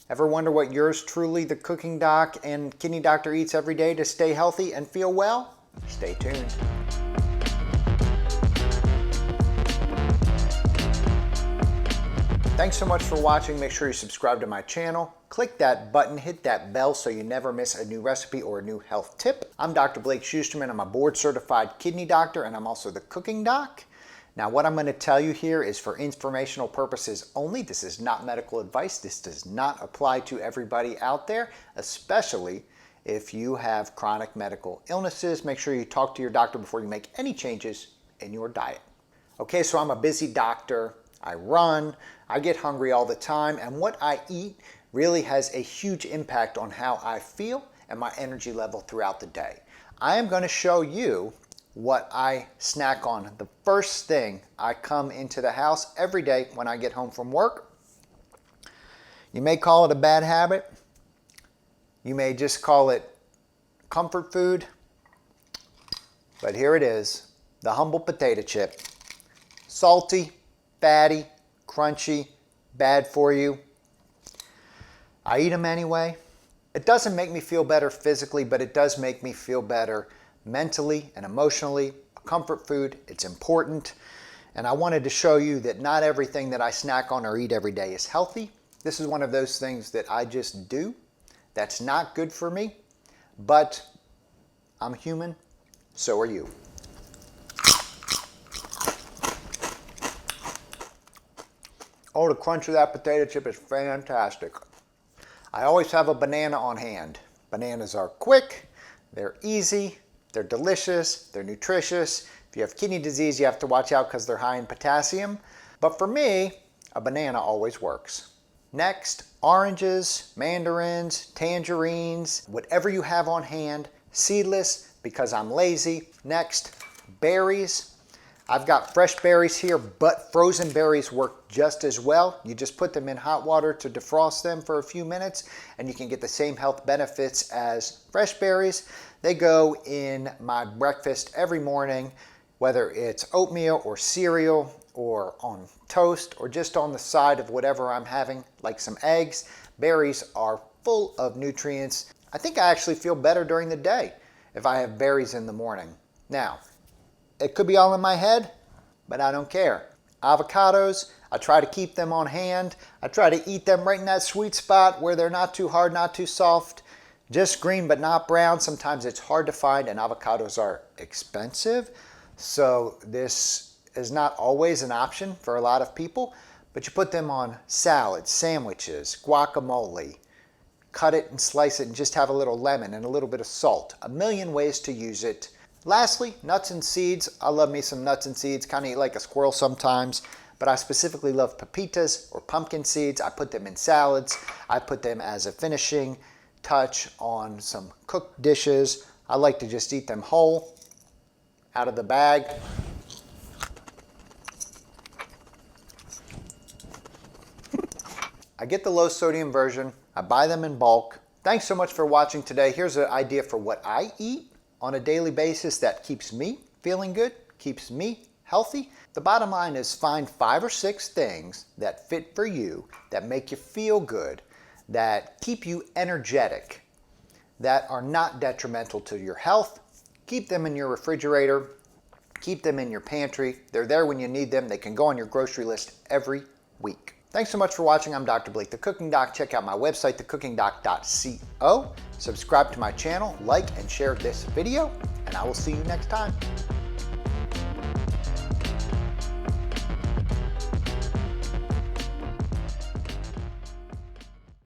Ever wonder what yours truly, the cooking doc and kidney doctor, eats every day to stay healthy and feel well? Stay tuned. Thanks so much for watching. Make sure you subscribe to my channel. Click that button, hit that bell so you never miss a new recipe or a new health tip. I'm Dr. Blake Schusterman. I'm a board certified kidney doctor and I'm also the cooking doc. Now what I'm going to tell you here is for informational purposes only. This is not medical advice. This does not apply to everybody out there, especially if you have chronic medical illnesses. Make sure you talk to your doctor before you make any changes in your diet. Okay, so I'm a busy doctor. I run, I get hungry all the time, and what I eat really has a huge impact on how I feel and my energy level throughout the day. I am going to show you what I snack on the first thing I come into the house every day when I get home from work. You may call it a bad habit. You may just call it comfort food. But here it is, the humble potato chip. Salty, fatty, crunchy, bad for you. I eat them anyway. It doesn't make me feel better physically, but it does make me feel better mentally and emotionally. A comfort food, it's important. And I wanted to show you that not everything that I snack on or eat every day is healthy. This is one of those things that I just do. That's not good for me, but I'm human, so are you. Oh, the crunch of that potato chip is fantastic. I always have a banana on hand. Bananas are quick, they're easy, they're delicious, they're nutritious. If you have kidney disease, you have to watch out because they're high in potassium. But for me, a banana always works. Next, oranges, mandarins, tangerines, whatever you have on hand, seedless because I'm lazy. Next, berries. I've got fresh berries here, but frozen berries work just as well. You just put them in hot water to defrost them for a few minutes and you can get the same health benefits as fresh berries. They go in my breakfast every morning, whether it's oatmeal or cereal or on toast or just on the side of whatever I'm having, like some eggs. Berries are full of nutrients. I think I actually feel better during the day if I have berries in the morning. Now, it could be all in my head, but I don't care. Avocados, I try to keep them on hand. I try to eat them right in that sweet spot where they're not too hard, not too soft, just green but not brown. Sometimes it's hard to find and avocados are expensive. So this is not always an option for a lot of people, but you put them on salads, sandwiches, guacamole, cut it and slice it and just have a little lemon and a little bit of salt. A million ways to use it. Lastly, nuts and seeds. I love me some nuts and seeds, kind of eat like a squirrel sometimes, but I specifically love pepitas or pumpkin seeds. I put them in salads. I put them as a finishing touch on some cooked dishes. I like to just eat them whole, out of the bag. I get the low sodium version. I buy them in bulk. Thanks so much for watching today. Here's an idea for what I eat on a daily basis that keeps me feeling good, keeps me healthy. The bottom line is find 5 or 6 things that fit for you, that make you feel good, that keep you energetic, that are not detrimental to your health. Keep them in your refrigerator, keep them in your pantry. They're there when you need them. They can go on your grocery list every week. Thanks so much for watching. I'm Dr. Blake, the Cooking Doc. Check out my website, thecookingdoc.co. Subscribe to my channel, like and share this video, and I will see you next time.